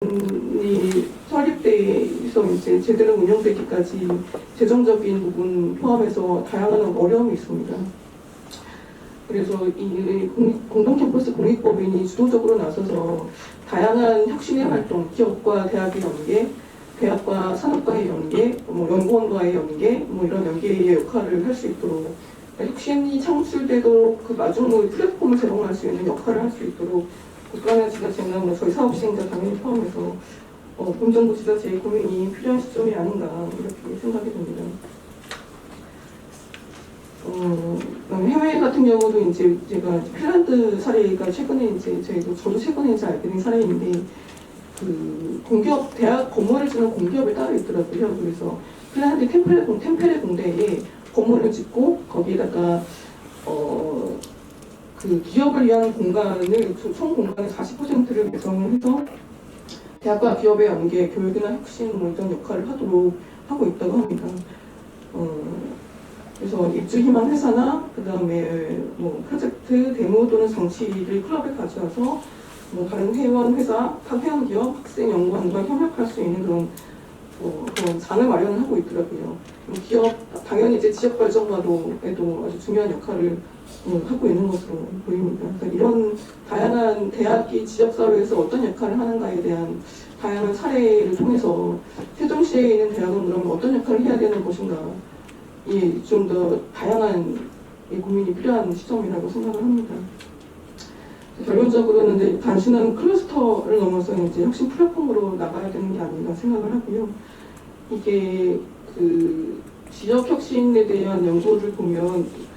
이 설립돼서 이제 제대로 운영되기까지 재정적인 부분 포함해서 다양한 어려움이 있습니다. 그래서 이 공동캠퍼스 공익법인이 주도적으로 나서서 다양한 혁신의 활동, 기업과 대학의 연계, 대학과 산업과의 연계, 연구원과의 연계, 이런 연계의 역할을 할 수 있도록 혁신이 창출되도록 그 마중물 플랫폼을 제공할 수 있는 역할을 할 수 있도록 국가나 지자체나 저희 사업시행자 당연히 포함해서 본정부 지자체의 고민이 필요한 시점이 아닌가 이렇게 생각이 듭니다. 해외 같은 경우도 이제 제가 핀란드 사례가 최근에 이제 저도 최근에 이제 알게 된 사례인데 그 공기업 대학 건물을 짓는 공기업이 따로 있더라고요. 그래서 핀란드 템페레 공대에 건물을 짓고 거기에다가 그 기업을 위한 공간을 총 공간의 40%를 배정을 해서 대학과 기업의 연계, 교육이나 혁신 이런 역할을 하도록 하고 있다고 합니다. 그래서 입주희망 회사나 그다음에 프로젝트 데모 또는 장치를 클럽에 가져와서 다른 회원 회사, 각 회원 기업, 학생 연구원과 협력할 수 있는 그런 장을 마련을 하고 있더라고요. 기업 당연히 이제 지역 발전과도에도 아주 중요한 역할을 하고 있는 것으로 보입니다. 그러니까 이런 다양한 대학이 지역사회에서 어떤 역할을 하는가에 대한 다양한 사례를 통해서 세종시에 있는 대학은 그러면 어떤 역할을 해야 되는 것인가 좀 더 다양한 고민이 필요한 시점이라고 생각을 합니다. 결론적으로는 이제 단순한 클러스터를 넘어서 이제 혁신 플랫폼으로 나가야 되는 게 아닌가 생각을 하고요. 이게 그 지역 혁신에 대한 연구를 보면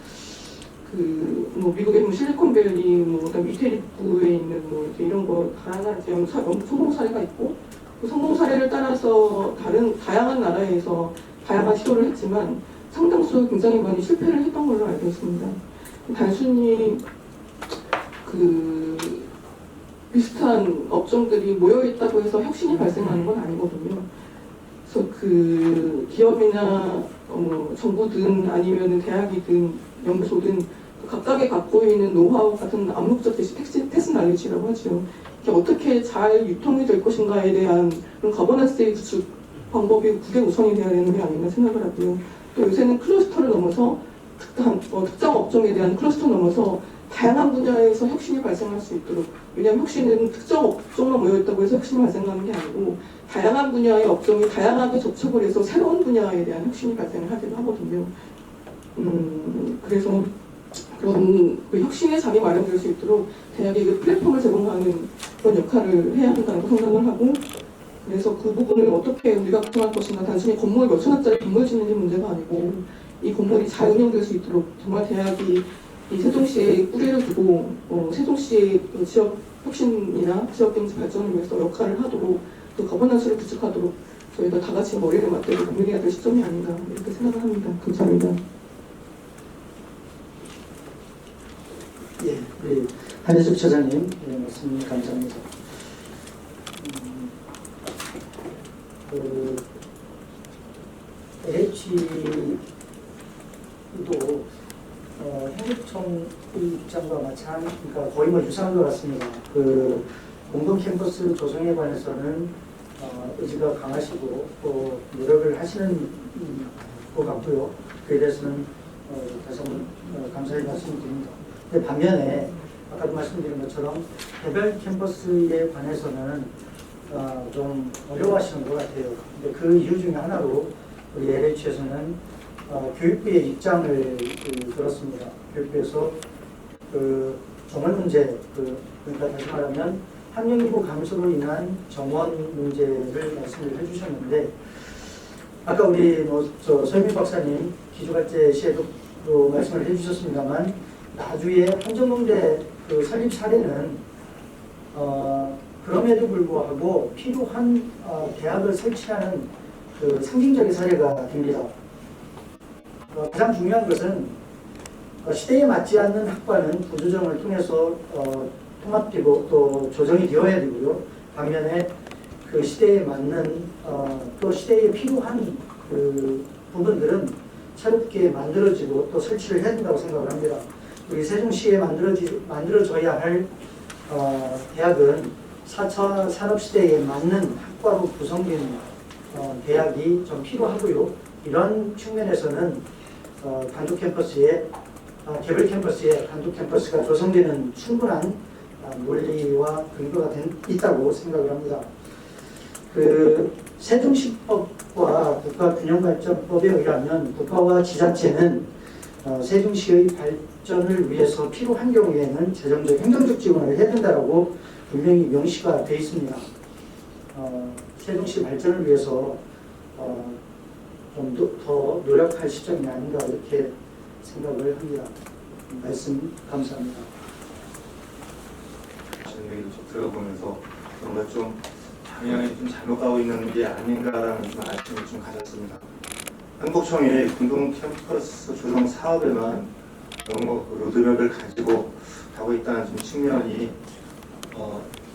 미국의 실리콘밸리, 그다음 이태리부에 있는 이런 거 다양한 성공 사례가 있고 그 성공 사례를 따라서 다양한 나라에서 다양한 시도를 했지만 상당수 굉장히 많이 실패를 했던 걸로 알고 있습니다. 단순히 비슷한 업종들이 모여있다고 해서 혁신이 발생하는 건 아니거든요. 그래서 그 기업이나 정부든 아니면 대학이든 연구소든 각각의 갖고 있는 노하우 같은 암묵적 테스트 날리지라고 하죠. 이게 어떻게 잘 유통이 될 것인가에 대한 그런 거버넌스의 구축 방법이 국외 우선이 되어야 되는 게 아닌가 생각을 하고요. 또 요새는 클러스터를 넘어서 특정 업종에 대한 클러스터 넘어서 다양한 분야에서 혁신이 발생할 수 있도록, 왜냐하면 혁신은 특정 업종만 모여있다고 해서 혁신이 발생하는 게 아니고 다양한 분야의 업종이 다양하게 접촉을 해서 새로운 분야에 대한 혁신이 발생을 하기도 하거든요. 그래서 그런 혁신의 장이 마련될 수 있도록 대학이 그 플랫폼을 제공하는 그런 역할을 해야 한다고 생각을 하고, 그래서 그 부분을 어떻게 우리가 구성할 것인가, 단순히 건물 몇천 원짜리 건물 짓는 게 문제가 아니고 이 건물이 잘 운영될 수 있도록 정말 대학이 이 세종시에 뿌리를 두고 세종시의 지역 혁신이나 지역 경제 발전을 위해서 역할을 하도록 그 거버넌스를 구축하도록 저희가 다 같이 머리를 맞대고 고민해야 될 시점이 아닌가 이렇게 생각을 합니다. 감사합니다. 예, 우리 한혜숙 처장님 말씀 감사합니다. LH도 현대청 입장과 마찬가지, 그러니까 거의 유사한 것 같습니다. 그 공동 캠퍼스 조성에 관해서는 의지가 강하시고 또 노력을 하시는 것 같고요. 그에 대해서는 다시 한번 감사의 말씀드립니다. 근데 반면에 아까도 말씀드린 것처럼 개별 캠퍼스에 관해서는 좀 어려워하시는 것 같아요. 근데 그 이유 중에 하나로 우리 LH에서는 교육부의 입장을 들었습니다. 교육부에서 그 정원 문제, 그러니까 다시 말하면 학령인구 감소로 인한 정원 문제를 말씀을 해주셨는데, 아까 우리 서유미 박사님 기초과제 시에도 말씀을 해주셨습니다만, 나주의 한정동대 그 설립 사례는 그럼에도 불구하고 필요한 대학을 설치하는 그 상징적인 사례가 됩니다. 가장 중요한 것은 시대에 맞지 않는 학과는 부조정을 통해서 통합되고 또 조정이 되어야 되고요. 반면에 그 시대에 맞는 또 시대에 필요한 그 부분들은 새롭게 만들어지고 또 설치를 해야 된다고 생각을 합니다. 우리 세종시에 만들어져야 할 대학은 4차 산업시대에 맞는 학과로 구성된 대학이 좀 필요하고요. 이런 측면에서는 단독 캠퍼스에 개별 캠퍼스에 단독 캠퍼스가 조성되는 충분한 논리와 근거가 있다고 생각을 합니다. 그 세종시법과 국가균형발전법에 의하면 국가와 지자체는 세종시의 발전을 위해서 필요한 경우에는 재정적, 행정적 지원을 해야 된다고 분명히 명시가 되어 있습니다. 세종시 발전을 위해서 좀 더 노력할 시점이 아닌가 이렇게 생각을 합니다. 말씀 감사합니다. 얘기를 좀 들어보면서 뭔가 좀 방향이 좀 잘못 가고 있는 게 아닌가라는 좀 아쉬움을 좀 가졌습니다. 한국청이 공동 캠퍼스 조성 사업에만 너무 로드맵을 가지고 가고 있다는 좀 측면이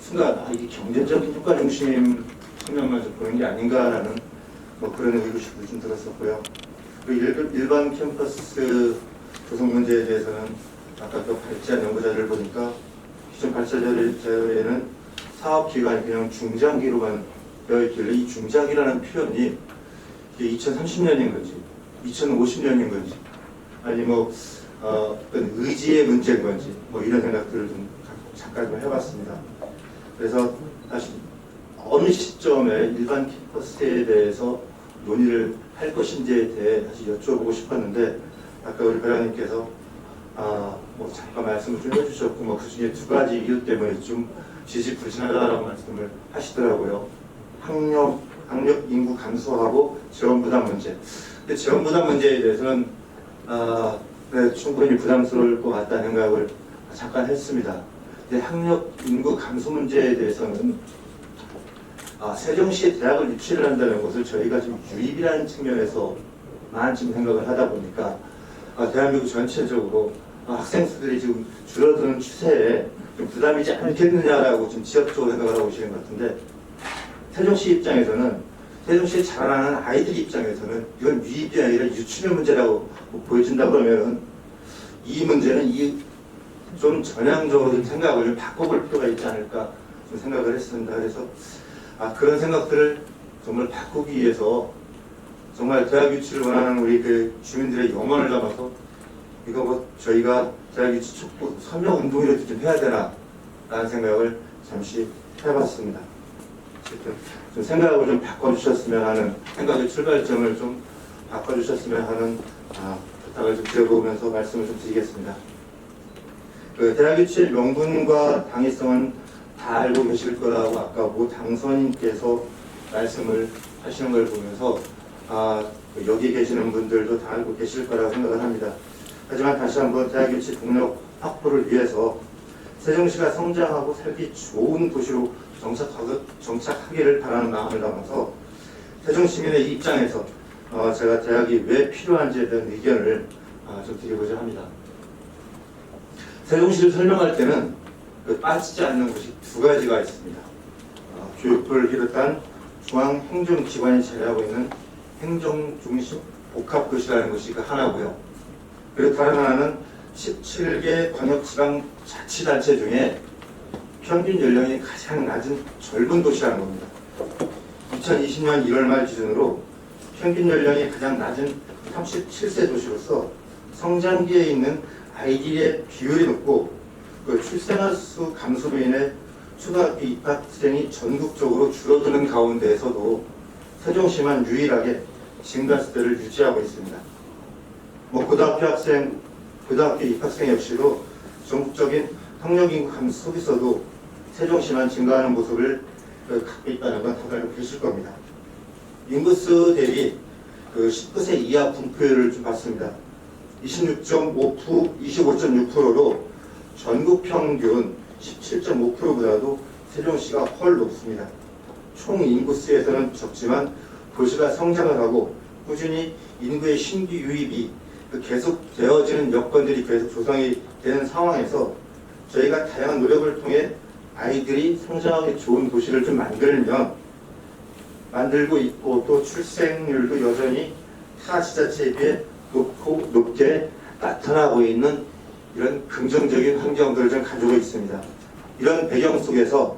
순간 이게 경제적인 효과 중심 측면만 좀 보는 게 아닌가라는 그런 의구심도 좀 들었었고요. 그리고 일반 캠퍼스 조성 문제에 대해서는 아까 또 발제한 연구자료를 보니까 기존 발제자료에는 사업 기간이 그냥 중장기로만 되어 있길래 이 중장기라는 표현이 이게 2030년인 건지 2050년인 건지 아니 어떤 의지의 문제인 건지 이런 생각들을 좀 잠깐 좀 해봤습니다. 그래서 다시 어느 시점에 일반 캠퍼스에 대해서 논의를 할 것인지에 대해 다시 여쭤보고 싶었는데 아까 우리 배우님께서 잠깐 말씀을 좀 해주셨고 그 중에 두 가지 이유 때문에 좀 지지부진하다라고 말씀을 하시더라고요. 학력 인구 감소하고 재원 부담 문제. 근데 재원 부담 문제에 대해서는 네, 충분히 부담스러울 것 같다는 생각을 잠깐 했습니다. 근데 학력 인구 감소 문제에 대해서는 세종시에 대학을 유치를 한다는 것을 저희가 지금 유입이라는 측면에서만 지금 생각을 하다 보니까 대한민국 전체적으로 학생 수들이 지금 줄어드는 추세에 좀 부담이지 않겠느냐라고 좀 지역적으로 생각을 하고 계시는 것 같은데 세종시 입장에서는 세종시에 자라나는 아이들 입장에서는 이건 유입이 아니라 유치의 문제라고 보여진다 그러면은 이 문제는 좀 전향적으로 좀 생각을 좀 바꿔볼 필요가 있지 않을까 좀 생각을 했습니다. 그래서 그런 생각들을 정말 바꾸기 위해서 정말 대학 유치를 원하는 우리 그 주민들의 영혼을 담아서 이거 저희가 대학 유치 촉구 서명 운동이라도 좀 해야 되나 라는 생각을 잠시 해봤습니다. 좀 생각을 좀 바꿔주셨으면 하는 생각의 출발점을 좀 바꿔주셨으면 하는 부탁을 좀 드려보면서 말씀을 좀 드리겠습니다. 그 대학 유치의 명분과 당위성은 다 알고 계실 거라고 아까 모 당선인께서 말씀을 하시는 걸 보면서 여기 계시는 분들도 다 알고 계실 거라고 생각을 합니다. 하지만 다시 한번 대학 유치 동력 확보를 위해서 세종시가 성장하고 살기 좋은 도시로 정착하기를 바라는 마음을 담아서 세종시민의 입장에서 제가 대학이 왜 필요한지에 대한 의견을 좀 드리고자 합니다. 세종시를 설명할 때는 빠지지 않는 것이 두 가지가 있습니다. 교육부를 비롯한 중앙행정기관이 자리하고 있는 행정중심 복합도시라는 것이 그 하나고요. 그리고 다른 하나는 17개 광역지방자치단체 중에 평균 연령이 가장 낮은 젊은 도시라는 겁니다. 2020년 1월 말 기준으로 평균 연령이 가장 낮은 37세 도시로서 성장기에 있는 아이들의 비율이 높고 출생아 수 감소로 인해 초등학교 입학생이 전국적으로 줄어드는 가운데에서도 세종시만 유일하게 증가세를 유지하고 있습니다. 고등학교 입학생 역시도 전국적인 학력 인구 감소 속에서도 세종시만 증가하는 모습을 갖고 있다는 건 다들 알고 계실 겁니다. 인구수 대비 19세 이하 분포율을 좀 봤습니다. 25.6%로 전국 평균 17.5%보다도 세종시가 훨 높습니다. 총 인구수에서는 적지만 도시가 성장을 하고 꾸준히 인구의 신규 유입이 계속 되어지는 여건들이 계속 조성이 되는 상황에서 저희가 다양한 노력을 통해 아이들이 성장하기 좋은 도시를 좀 만들고 있고 또 출생률도 여전히 타 지자체에 비해 높게 나타나고 있는 이런 긍정적인 환경들을 좀 가지고 있습니다. 이런 배경 속에서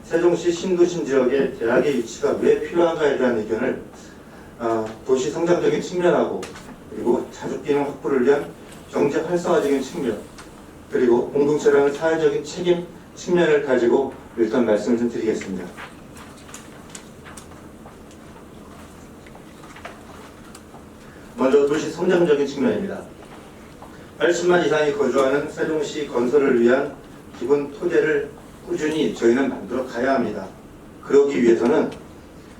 세종시 신도심 지역의 대학의 위치가 왜 필요한가에 대한 의견을 도시 성장적인 측면하고 그리고 자주기능 확보를 위한 경제 활성화적인 측면 그리고 공동체라는 사회적인 책임 측면을 가지고 일단 말씀을 좀 드리겠습니다. 먼저 도시 성장적인 측면입니다. 80만 이상이 거주하는 세종시 건설을 위한 기본 토대를 꾸준히 저희는 만들어 가야 합니다. 그러기 위해서는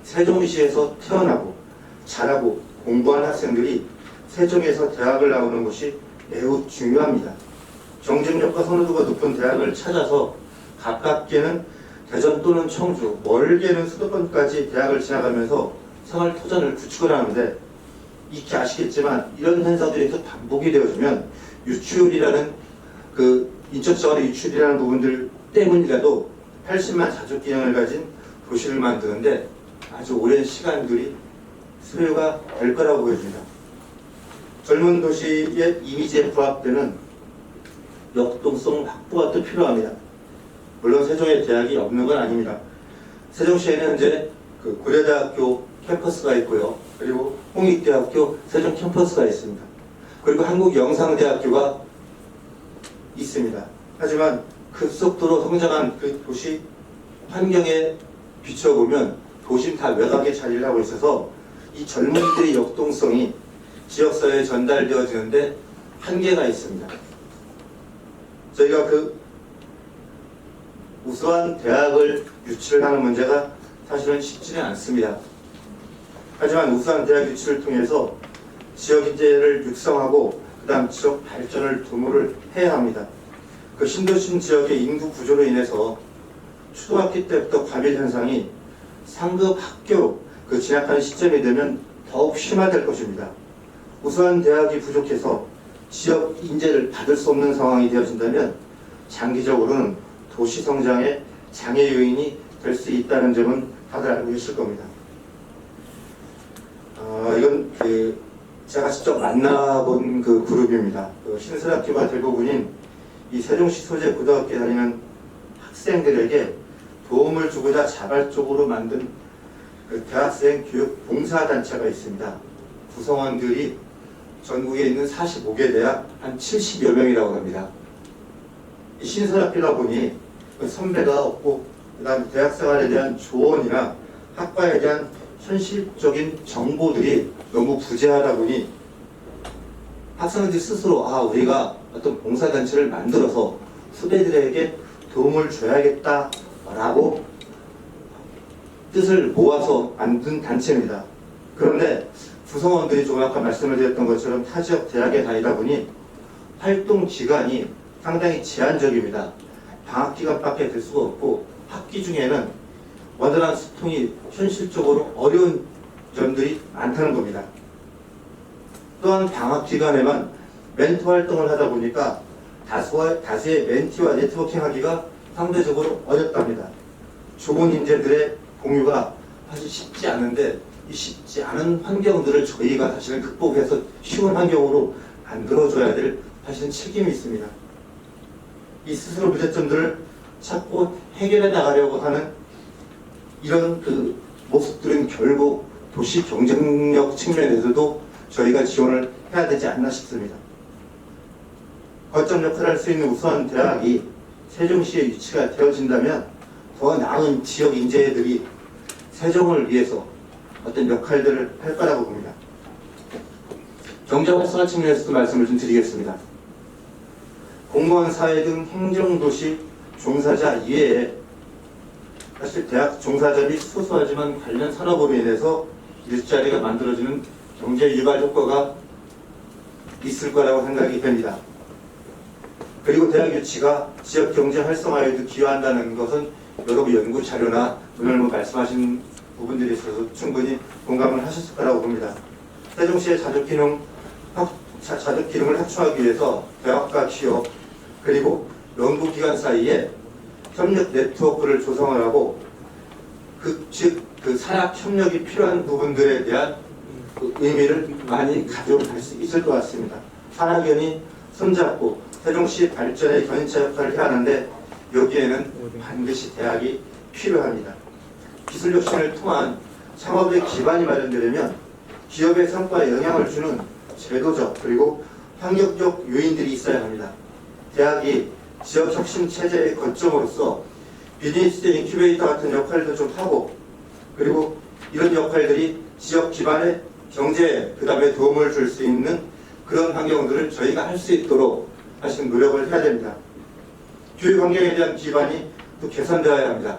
세종시에서 태어나고 자라고 공부한 학생들이 세종에서 대학을 나오는 것이 매우 중요합니다. 경쟁력과 선호도가 높은 대학을 찾아서 가깝게는 대전 또는 청주, 멀게는 수도권까지 대학을 지나가면서 생활 토전을 구축을 하는데 익히 아시겠지만 이런 현상들이 계속 반복이 되어지면 유출이라는 인적자원의 유출이라는 부분들 때문이라도 80만 자족기능을 가진 도시를 만드는데 아주 오랜 시간들이 소요가 될 거라고 보여집니다. 젊은 도시의 이미지에 부합되는 역동성 확보가 또 필요합니다. 물론 세종에 대학이 없는 건 아닙니다. 세종시에는 현재 고려대학교 캠퍼스가 있고요. 그리고 홍익대학교 세종 캠퍼스가 있습니다. 그리고 한국영상대학교가 있습니다. 하지만 급속도로 성장한 그 도시 환경에 비춰보면 도심 다 외곽에 자리를 하고 있어서 이 젊은이들의 역동성이 지역사회에 전달되어지는데 한계가 있습니다. 저희가 우수한 대학을 유치를 하는 문제가 사실은 쉽지는 않습니다. 하지만 우수한 대학 유치를 통해서 지역 인재를 육성하고 그 다음 지역 발전을 도모를 해야 합니다. 그 신도심 지역의 인구 구조로 인해서 초등학교 때부터 과밀 현상이 상급 학교로 진학하는 시점이 되면 더욱 심화될 것입니다. 우수한 대학이 부족해서 지역 인재를 받을 수 없는 상황이 되어진다면 장기적으로는 도시 성장의 장애 요인이 될 수 있다는 점은 다들 알고 계실 겁니다. 이건 제가 직접 만나본 그룹입니다. 신설학교가 대부분인 이 세종시 소재 고등학교에 다니는 학생들에게 도움을 주고자 자발적으로 만든 대학생 교육 봉사단체가 있습니다. 구성원들이 전국에 있는 45개 대학 한 70여 명이라고 합니다. 신설학교다 보니 선배가 없고 그다음 대학생활에 대한 조언이나 학과에 대한 현실적인 정보들이 너무 부재하다 보니 학생들이 스스로 우리가 어떤 봉사단체를 만들어서 후배들에게 도움을 줘야겠다라고 뜻을 모아서 만든 단체입니다. 그런데 구성원들이 조금 아까 말씀을 드렸던 것처럼 타 지역 대학에 다니다 보니 활동 기간이 상당히 제한적입니다. 방학 기간밖에 될 수가 없고 학기 중에는 원활한 소통이 현실적으로 어려운 점들이 많다는 겁니다. 또한 방학 기간에만 멘토 활동을 하다 보니까 다수의 멘티와 네트워킹하기가 상대적으로 어렵답니다. 좋은 인재들의 공유가 사실 쉽지 않은데 이 쉽지 않은 환경들을 저희가 사실은 극복해서 쉬운 환경으로 만들어줘야 될 사실은 책임이 있습니다. 이 스스로 문제점들을 찾고 해결해 나가려고 하는 이런 모습들은 결국 도시 경쟁력 측면에서도 저희가 지원을 해야 되지 않나 싶습니다. 거점 역할을 할 수 있는 우수한 대학이 세종시에 유치가 되어진다면 더 나은 지역 인재들이 세종을 위해서 어떤 역할들을 할 거라고 봅니다. 경제 활성화 측면에서도 말씀을 좀 드리겠습니다. 공무원 사회 등 행정도시 종사자 이외에 사실 대학 종사자들이 소소하지만 관련 산업으로 인해서 일자리가 만들어지는 경제 유발 효과가 있을 거라고 생각이 됩니다. 그리고 대학 유치가 지역 경제 활성화에도 기여한다는 것은 여러 연구 자료나 오늘 말씀하신 부분들이 있어서 충분히 공감을 하셨을 거라고 봅니다. 세종시의 자족기능을 확충하기 위해서 대학과 기업 그리고 연구기관 사이에 협력 네트워크를 조성을 하고 그 사약 협력이 필요한 부분들에 대한 의미를 많이 가져갈 수 있을 것 같습니다. 산학연이 손잡고 세종시 발전의 견인차 역할을 해야 하는데 여기에는 반드시 대학이 필요합니다. 기술 혁신을 통한 창업의 기반이 마련되려면 기업의 성과에 영향을 주는 제도적 그리고 환경적 요인들이 있어야 합니다. 대학이 지역 혁신 체제의 거점으로서 비즈니스 인큐베이터 같은 역할도 좀 하고, 그리고 이런 역할들이 지역 기반의 경제에 그 다음에 도움을 줄 수 있는 그런 환경들을 저희가 할 수 있도록 하시는 노력을 해야 됩니다. 교육 환경에 대한 기반이 또 개선되어야 합니다.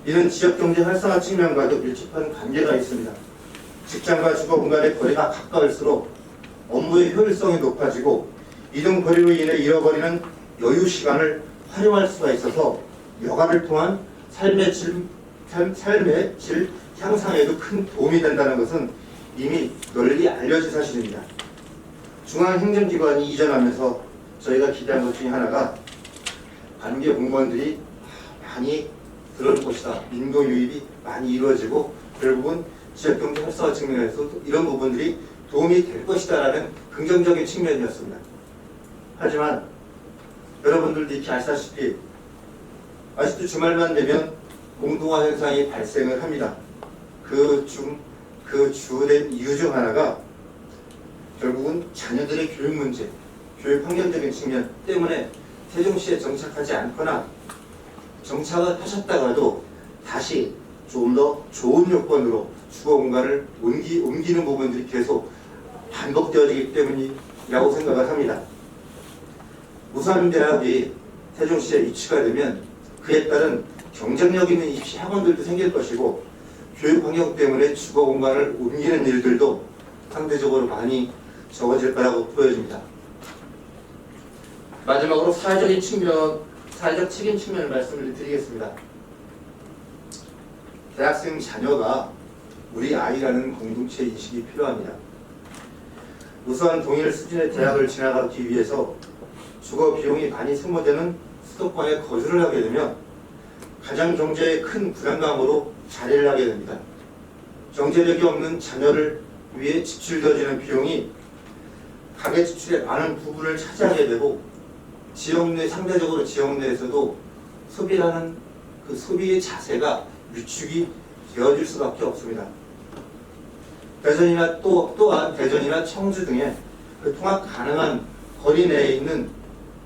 이는 지역 경제 활성화 측면과도 밀접한 관계가 있습니다. 직장과 주거 공간의 거리가 가까울수록 업무의 효율성이 높아지고 이동 거리로 인해 잃어버리는 여유 시간을 활용할 수가 있어서 여가를 통한 삶의 질 향상에도 큰 도움이 된다는 것은 이미 널리 알려진 사실입니다. 중앙행정기관이 이전하면서 저희가 기대한 것 중에 하나가 관계 공무원들이 많이 들어올 것이다. 민도 유입이 많이 이루어지고 결국은 지역경제 활성화 측면에서도 이런 부분들이 도움이 될 것이다라는 긍정적인 측면이었습니다. 하지만 여러분들도 익히 아시다시피 아직도 주말만 되면 공동화 현상이 발생을 합니다. 그 주된 이유 중 하나가 결국은 자녀들의 교육 문제, 교육 환경적인 측면 때문에 세종시에 정착하지 않거나 정착을 하셨다가도 다시 좀 더 좋은 요건으로 주거 공간을 옮기는 부분들이 계속 반복되어지기 때문이라고 생각을 합니다. 우수한대학이 세종시에 위치가 되면 그에 따른 경쟁력 있는 입시 학원들도 생길 것이고 교육 환경 때문에 주거 공간을 옮기는 일들도 상대적으로 많이 적어질 거라고 보여집니다. 마지막으로 사회적 책임 측면을 말씀을 드리겠습니다. 대학생 자녀가 우리 아이라는 공동체 인식이 필요합니다. 우수한 동일 수준의 대학을 진학하기 위해서 주거 비용이 많이 소모되는 수도권에 거주를 하게 되면 가장 경제에 큰 부담감으로 자리를 하게 됩니다. 경제력이 없는 자녀를 위해 지출되어지는 비용이 가계 지출의 많은 부분을 차지하게 되고 상대적으로 지역 내에서도 소비라는 그 소비의 자세가 위축이 되어질 수밖에 없습니다. 대전이나 또한 대전이나 청주 등의 그 통합 가능한 거리 내에 있는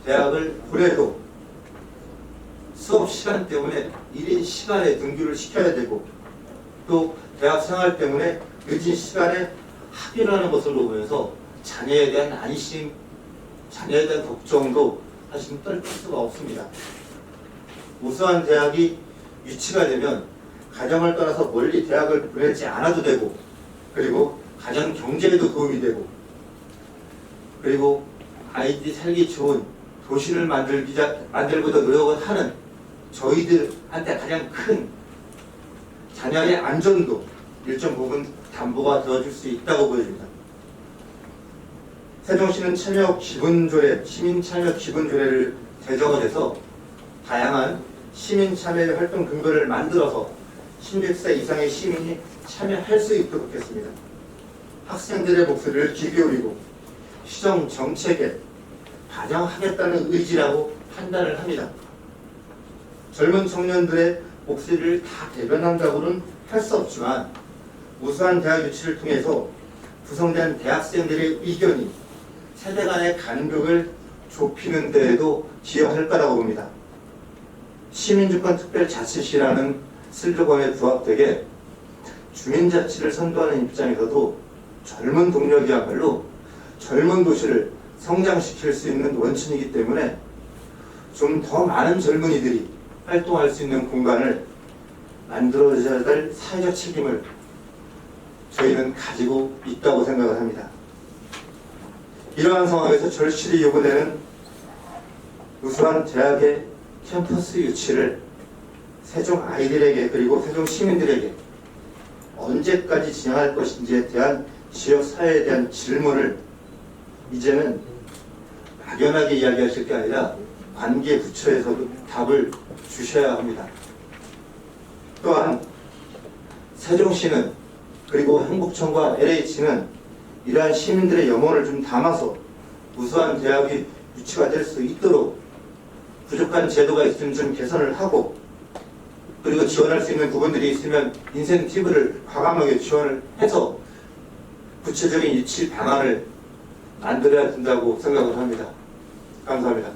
대학을 보내도 수업 시간 때문에 1인 시간에 등교를 시켜야 되고 또 대학 생활 때문에 늦은 시간에 합의를 하는 것을 보면서 자녀에 대한 안심, 자녀에 대한 걱정도 사실 떨칠 수가 없습니다. 우수한 대학이 위치가 되면 가정을 떠나서 멀리 대학을 보내지 않아도 되고 그리고 가정 경제에도 도움이 되고 그리고 아이들이 살기 좋은 도시를 만들고자 노력을 하는 저희들한테 가장 큰 자녀의 안전도 일정 부분 담보가 되어줄 수 있다고 보여집니다. 세종시는 시민 참여 기본조례를 제정을 해서 다양한 시민 참여 활동 근거를 만들어서 16세 이상의 시민이 참여할 수 있도록 했습니다. 학생들의 목소리를 귀 기울이고 시정 정책에 반영하겠다는 의지라고 판단을 합니다. 젊은 청년들의 목소리를 다 대변한다고는 할 수 없지만 우수한 대학 유치를 통해서 구성된 대학생들의 의견이 세대 간의 간극을 좁히는 데에도 기여할 거라고 봅니다. 시민주권특별자치시라는 슬로건에 부합되게 주민자치를 선도하는 입장에서도 젊은 동력이야말로 젊은 도시를 성장시킬 수 있는 원천이기 때문에 좀 더 많은 젊은이들이 활동할 수 있는 공간을 만들어줘야 될 사회적 책임을 저희는 가지고 있다고 생각을 합니다. 이러한 상황에서 절실히 요구되는 우수한 대학의 캠퍼스 유치를 세종 아이들에게 그리고 세종 시민들에게 언제까지 진행할 것인지에 대한 지역 사회에 대한 질문을 이제는 막연하게 이야기하실 게 아니라 관계 부처에서도 답을 주셔야 합니다. 또한 세종시는 그리고 행복청과 LH는 이러한 시민들의 염원을 좀 담아서 우수한 대학이 유치가 될 수 있도록 부족한 제도가 있으면 좀 개선을 하고 그리고 지원할 수 있는 부분들이 있으면 인센티브를 과감하게 지원을 해서 구체적인 유치 방안을 만들어야 된다고 생각을 합니다. 감사합니다.